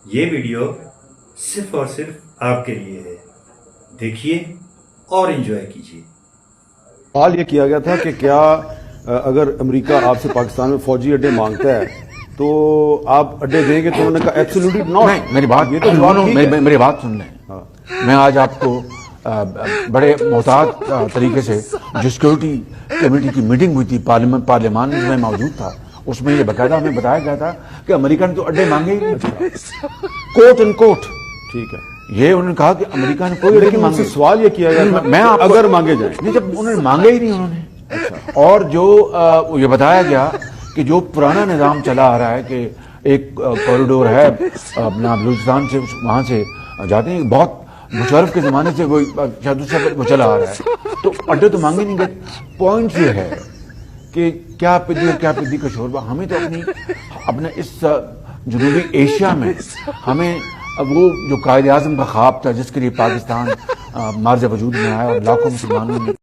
یہ ویڈیو صرف اور صرف آپ کے لیے ہے، دیکھیے اور انجوائے کیجیے۔ سوال یہ کیا گیا تھا کہ کیا اگر امریکہ آپ سے پاکستان میں فوجی اڈے مانگتا ہے تو آپ اڈے دیں گے؟ تو انہوں نے کہا ایبسولوٹلی ناٹ۔ نہیں، میری بات یہ تو جواب ٹھیک ہے۔ میری بات سن لیں۔ میں آج آپ کو بڑے محتاط طریقے سے جو سیکورٹی کمیٹی کی میٹنگ ہوئی تھی پارلیمان میں میں موجود تھا، اس میں یہ باقاعدہ ہمیں بتایا گیا تھا کہ امریکہ نے تو اڈے مانگے ہی نہیں، کوٹ ان کوٹ۔ ٹھیک ہے، یہ انہوں نے کہا کہ امریکہ نے کوئی اڈے لیکن مانگے۔ سوال یہ کیا گیا تھا میں آپ کو اگر مانگے جائیں۔ نہیں، جب انہوں نے مانگے ہی نہیں انہوں نے۔ اور جو یہ بتایا گیا کہ جو پرانا نظام چلا آ رہا ہے کہ ایک کوریڈور ہے اپنا بلوچستان سے، وہاں سے جاتے ہیں، بہت مشرف کے زمانے سے وہ شاید اس سے وہ چلا آ رہا ہے، تو اڈے تو مانگے نہیں گئے۔ پوائنٹ یہ ہے کہ کیا پدی اور کیا پدی کا شوربہ، ہمیں تو اپنے اس جنوبی ایشیا میں ہمیں وہ جو قائد اعظم کا خواب تھا جس کے لیے پاکستان مارز وجود میں آیا اور لاکھوں مسلمانوں نے